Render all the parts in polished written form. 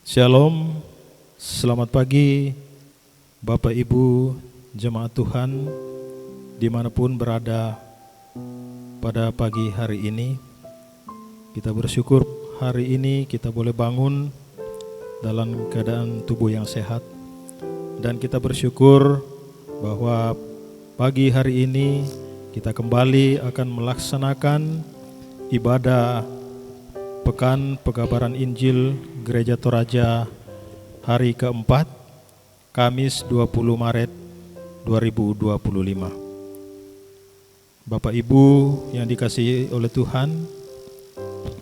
Shalom, selamat pagi Bapak Ibu Jemaat Tuhan dimanapun berada pada pagi hari ini. Kita bersyukur hari ini kita boleh bangun dalam keadaan tubuh yang sehat. Dan kita bersyukur bahwa pagi hari ini kita kembali akan melaksanakan ibadah Pekan Pekabaran Injil Gereja Toraja hari keempat, Kamis 20 Maret 2025. Bapak Ibu yang dikasihi oleh Tuhan,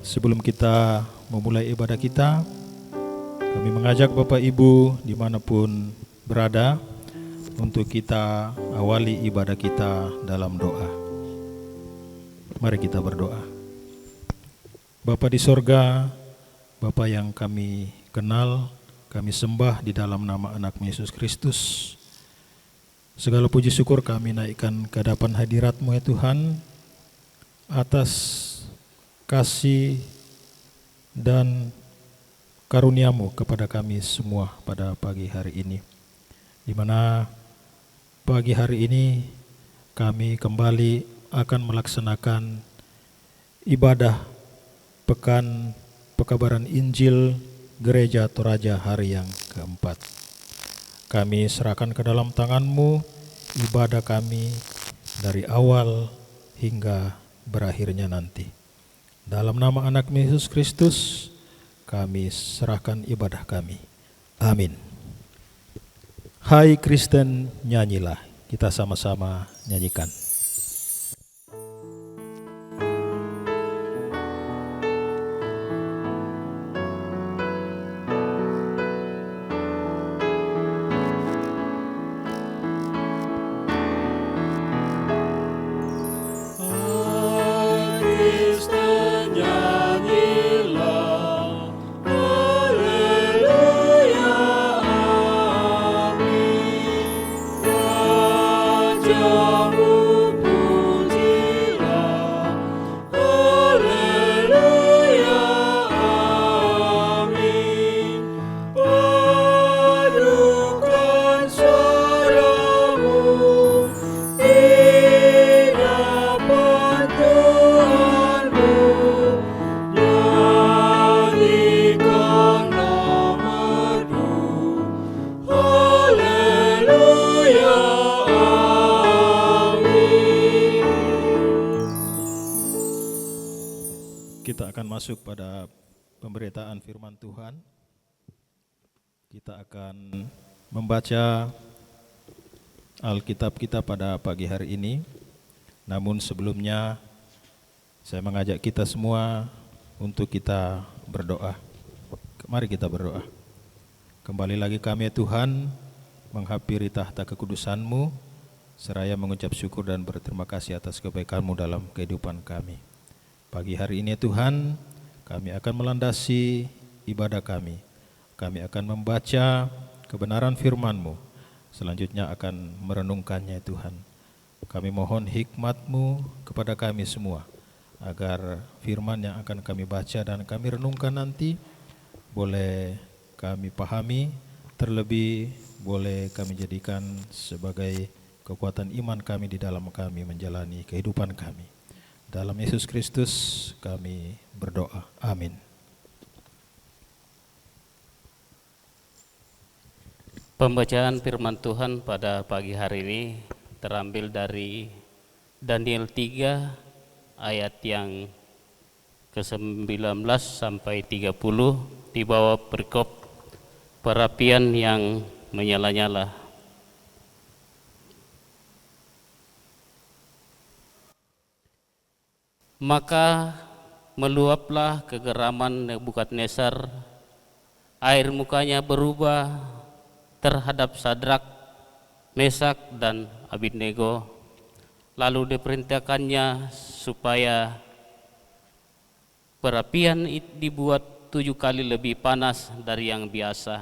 sebelum kita memulai ibadah kita, kami mengajak Bapak Ibu dimanapun berada untuk kita awali ibadah kita dalam doa. Mari kita berdoa. Bapa di sorga, Bapa yang kami kenal, kami sembah di dalam nama anak-Mu Yesus Kristus. Segala puji syukur kami naikkan ke hadapan hadirat-Mu ya Tuhan, atas kasih dan karunia-Mu kepada kami semua pada pagi hari ini. Di mana pagi hari ini kami kembali akan melaksanakan ibadah Pekan Pekabaran Injil Gereja Toraja hari yang keempat. Kami serahkan ke dalam tangan-Mu ibadah kami dari awal hingga berakhirnya nanti. Dalam nama anak-Mu Yesus Kristus kami serahkan ibadah kami. Amin. Hai Kristen, nyanyilah. Kita sama-sama nyanyikan. Kita akan masuk pada pemberitaan firman Tuhan. Kita akan membaca Alkitab kita pada pagi hari ini. Namun sebelumnya saya mengajak kita semua untuk kita berdoa. Mari kita berdoa. Kembali lagi kami ya Tuhan menghampiri tahta kekudusan-Mu, seraya mengucap syukur dan berterima kasih atas kebaikan-Mu dalam kehidupan kami. Pagi hari ini Tuhan, kami akan melandasi ibadah kami. Kami akan membaca kebenaran firman-Mu. Selanjutnya akan merenungkannya Tuhan. Kami mohon hikmat-Mu kepada kami semua, agar firman yang akan kami baca dan kami renungkan nanti boleh kami pahami, terlebih boleh kami jadikan sebagai kekuatan iman kami di dalam kami menjalani kehidupan kami. Dalam Yesus Kristus kami berdoa. Amin. Pembacaan firman Tuhan pada pagi hari ini terambil dari Daniel 3 ayat yang ke-19 sampai 30 di bawah perikop perapian yang menyala-nyala. Maka meluaplah kegeraman Nebukadnezar, air mukanya berubah terhadap Sadrak, Mesak dan Abednego. Lalu diperintahkannya supaya perapian dibuat 7 kali lebih panas dari yang biasa.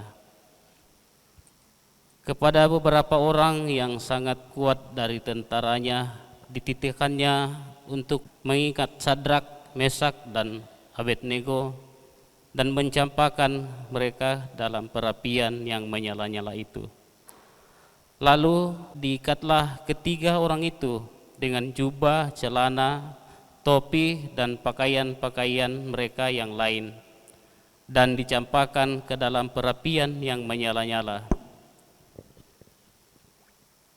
Kepada beberapa orang yang sangat kuat dari tentaranya dititipkannya untuk mengikat Sadrak, Mesak dan Abednego dan mencampakkan mereka dalam perapian yang menyala-nyala itu. Lalu diikatlah ketiga orang itu dengan jubah, celana, topi, dan pakaian-pakaian mereka yang lain, dan dicampakkan ke dalam perapian yang menyala-nyala.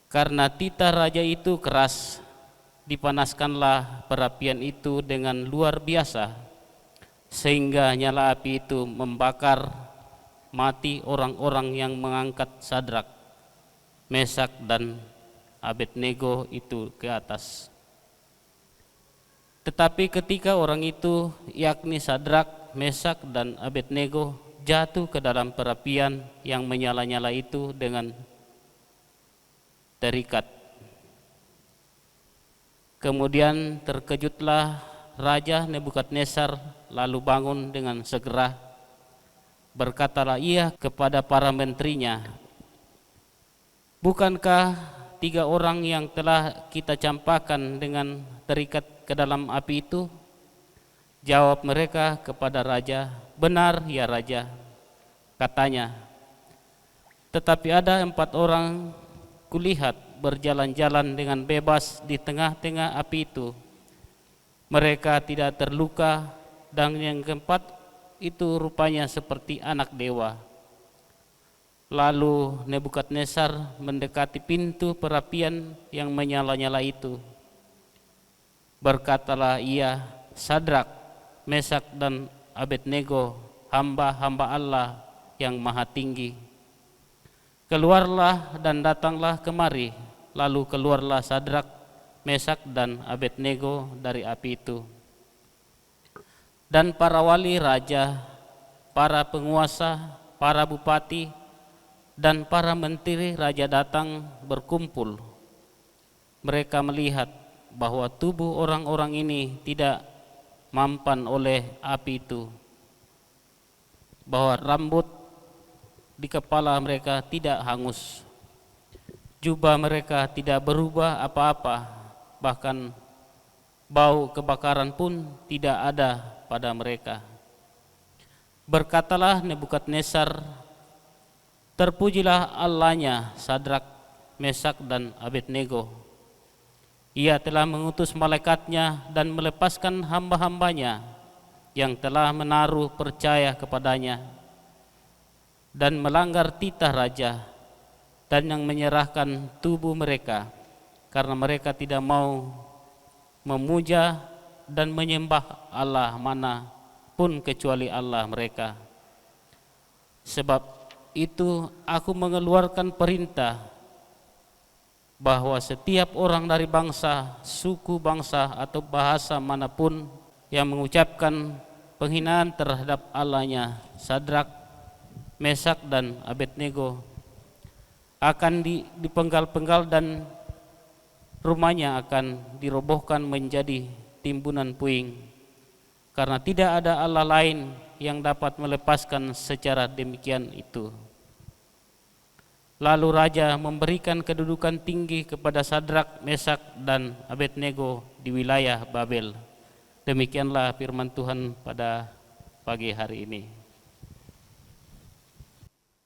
Karena titah raja itu keras, dipanaskanlah perapian itu dengan luar biasa, sehingga nyala api itu membakar mati orang-orang yang mengangkat Sadrak, Mesak, dan Abednego itu ke atas. Tetapi ketika orang itu, yakni Sadrak, Mesak, dan Abednego, jatuh ke dalam perapian yang menyala-nyala itu dengan terikat, kemudian terkejutlah Raja Nebukadnezar, lalu bangun dengan segera. Berkatalah ia kepada para menterinya, bukankah 3 orang yang telah kita campakkan dengan terikat ke dalam api itu? Jawab mereka kepada raja, benar ya raja, katanya. Tetapi ada 4 orang kulihat berjalan-jalan dengan bebas di tengah-tengah api itu. Mereka tidak terluka, dan yang keempat itu rupanya seperti anak dewa. Lalu Nebukadnezar mendekati pintu perapian yang menyala-nyala itu. Berkatalah ia, Sadrak, Mesak, dan Abednego, hamba-hamba Allah yang maha tinggi, keluarlah dan datanglah kemari. Lalu keluarlah Sadrak, Mesak, dan Abednego dari api itu. Dan para wali raja, para penguasa, para bupati, dan para menteri raja datang berkumpul. Mereka melihat bahwa tubuh orang-orang ini tidak mampan oleh api itu, bahwa rambut di kepala mereka tidak hangus, jubah mereka tidak berubah apa-apa, bahkan bau kebakaran pun tidak ada pada mereka. Berkatalah Nebukadnezar, terpujilah Allahnya Sadrak, Mesak, dan Abednego. Ia telah mengutus malaikatnya dan melepaskan hamba-hambanya yang telah menaruh percaya kepadanya dan melanggar titah raja, dan yang menyerahkan tubuh mereka karena mereka tidak mau memuja dan menyembah Allah mana pun kecuali Allah mereka. Sebab itu aku mengeluarkan perintah bahwa setiap orang dari bangsa, suku, bangsa, atau bahasa manapun yang mengucapkan penghinaan terhadap Allahnya Sadrak, Mesak, dan Abednego akan dipenggal-penggal dan rumahnya akan dirobohkan menjadi timbunan puing, karena tidak ada Allah lain yang dapat melepaskan secara demikian itu. Lalu raja memberikan kedudukan tinggi kepada Sadrak, Mesak, dan Abednego di wilayah Babel. Demikianlah firman Tuhan pada pagi hari ini.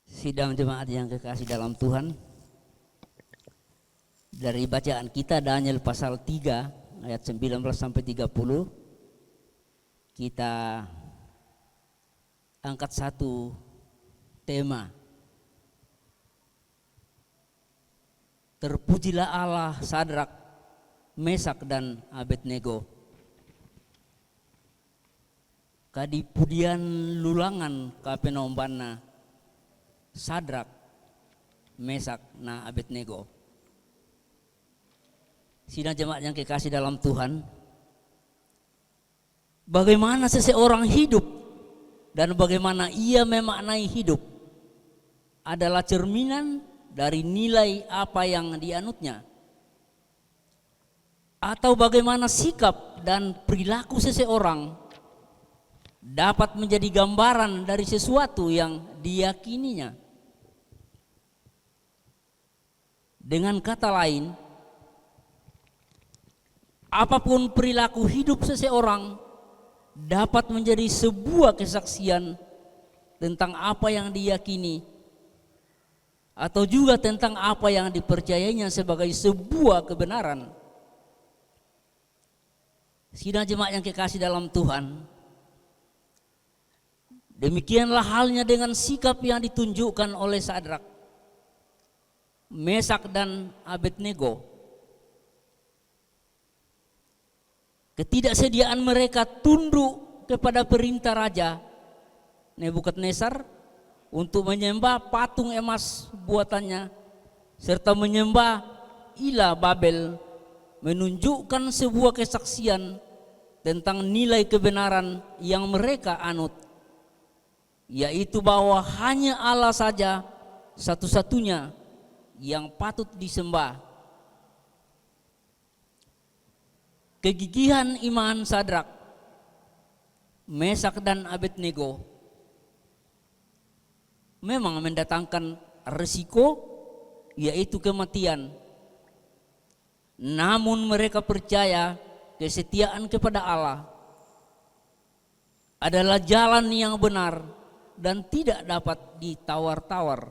Sidang jemaat yang kekasih dalam Tuhan, dari bacaan kita Daniel pasal 3 ayat 19 sampai 30, kita angkat satu tema. Terpujilah Allah Sadrak, Mesak, dan Abednego. Kadipudian lulangan kapenombanna Sadrak, Mesak, na Abednego. Sidang jemaat yang kekasih dalam Tuhan, bagaimana seseorang hidup dan bagaimana ia memaknai hidup adalah cerminan dari nilai apa yang dianutnya, atau bagaimana sikap dan perilaku seseorang dapat menjadi gambaran dari sesuatu yang diyakininya. Dengan kata lain, apapun perilaku hidup seseorang dapat menjadi sebuah kesaksian tentang apa yang diyakini atau juga tentang apa yang dipercayainya sebagai sebuah kebenaran. Sidang jemaat yang kekasih dalam Tuhan, demikianlah halnya dengan sikap yang ditunjukkan oleh Sadrak, Mesak dan Abednego. Ketidaksediaan mereka tunduk kepada perintah Raja Nebukadnezar untuk menyembah patung emas buatannya serta menyembah ilah Babel menunjukkan sebuah kesaksian tentang nilai kebenaran yang mereka anut, yaitu bahwa hanya Allah saja satu-satunya yang patut disembah. Kegigihan iman Sadrak, Mesak dan Abednego memang mendatangkan risiko, yaitu kematian. Namun mereka percaya kesetiaan kepada Allah adalah jalan yang benar dan tidak dapat ditawar-tawar.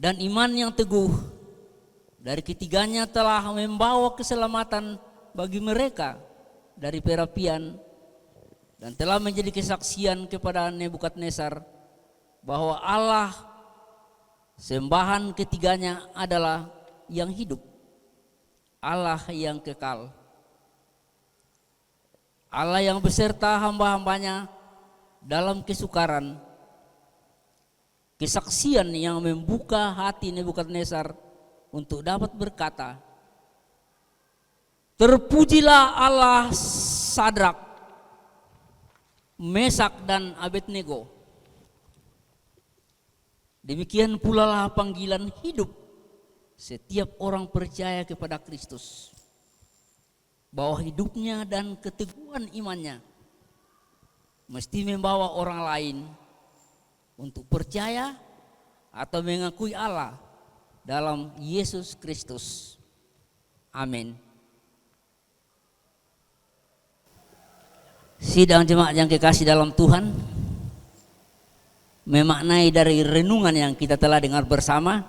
Dan iman yang teguh dari ketiganya telah membawa keselamatan bagi mereka dari perapian dan telah menjadi kesaksian kepada Nebukadnezar bahwa Allah sembahan ketiganya adalah yang hidup, Allah yang kekal, Allah yang beserta hamba-hambanya dalam kesukaran. Kesaksian yang membuka hati Nebukadnezar untuk dapat berkata, "Terpujilah Allah Sadrak, Mesak dan Abednego." Demikian pula lah panggilan hidup setiap orang percaya kepada Kristus, bahwa hidupnya dan keteguhan imannya mesti membawa orang lain untuk percaya atau mengakui Allah dalam Yesus Kristus. Amin. Sidang jemaat yang kekasih dalam Tuhan, memaknai dari renungan yang kita telah dengar bersama,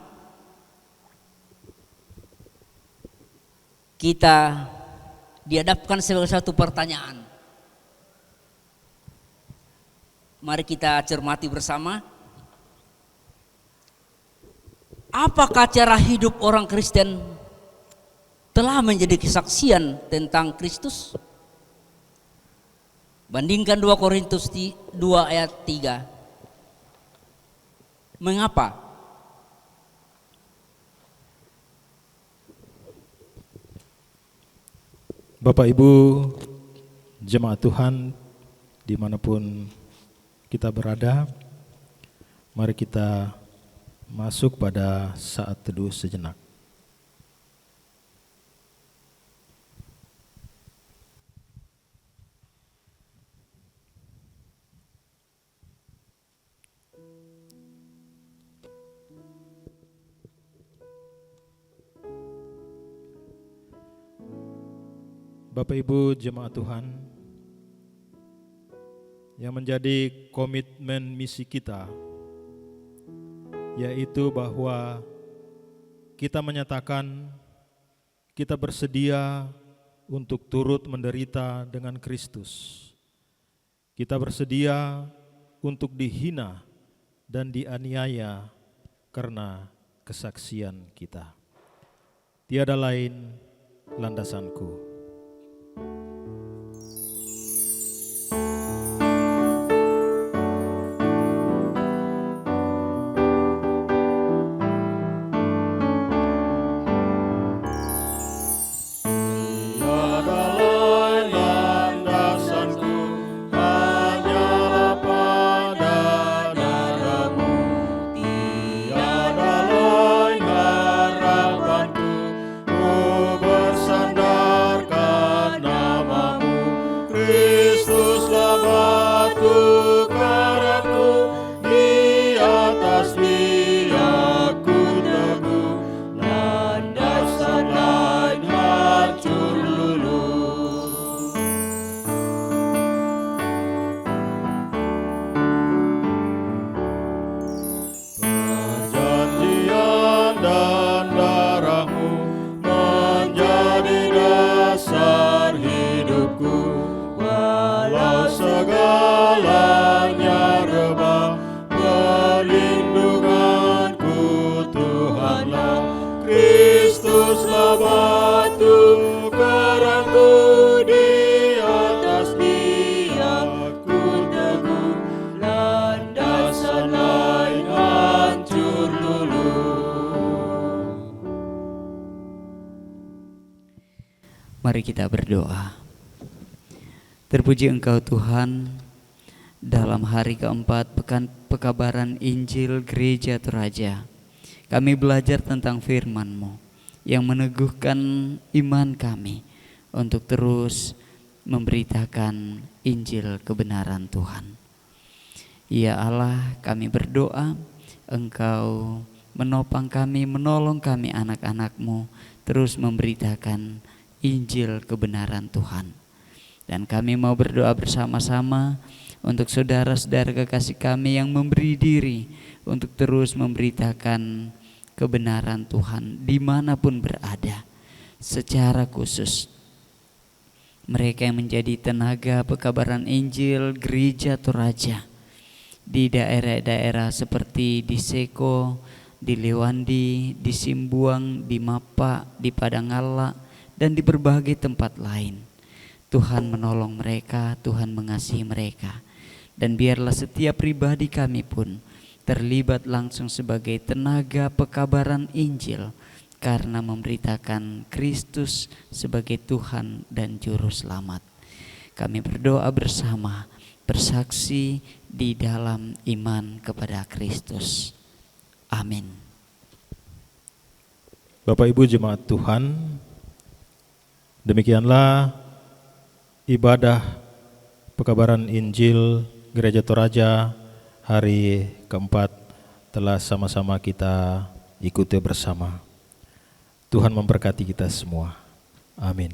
kita dihadapkan sebagai satu pertanyaan. Mari kita cermati bersama. Apakah cara hidup orang Kristen telah menjadi kesaksian tentang Kristus? Bandingkan 2 Korintus 2 ayat 3. Mengapa? Bapak Ibu jemaat Tuhan dimanapun kita berada, mari kita masuk pada saat teduh sejenak. Bapak Ibu jemaat Tuhan, yang menjadi komitmen misi kita yaitu bahwa kita menyatakan kita bersedia untuk turut menderita dengan Kristus. Kita bersedia untuk dihina dan dianiaya karena kesaksian kita. Tiada lain landasanku. Bersandar Mari kita berdoa. Terpuji Engkau Tuhan, dalam hari keempat pekan pekabaran Injil Gereja Toraja, kami belajar tentang firman-Mu yang meneguhkan iman kami untuk terus memberitakan Injil kebenaran Tuhan. Ya Allah, kami berdoa Engkau menopang kami, menolong kami anak-anak-Mu terus memberitakan Injil kebenaran Tuhan. Dan kami mau berdoa bersama-sama untuk saudara-saudara kekasih kami yang memberi diri untuk terus memberitakan kebenaran Tuhan dimanapun berada. Secara khusus mereka yang menjadi tenaga pekabaran Injil Gereja Toraja di daerah-daerah seperti di Seko, di Lewandi, di Simbuang, di Mapa, di Padangala, dan di berbagai tempat lain. Tuhan menolong mereka, Tuhan mengasihi mereka. Dan biarlah setiap pribadi kami pun terlibat langsung sebagai tenaga pekabaran Injil karena memberitakan Kristus sebagai Tuhan dan Juru Selamat. Kami berdoa bersama, bersaksi di dalam iman kepada Kristus. Amin. Bapak Ibu jemaat Tuhan, demikianlah ibadah pekabaran Injil Gereja Toraja hari keempat telah sama-sama kita ikuti bersama. Tuhan memberkati kita semua. Amin.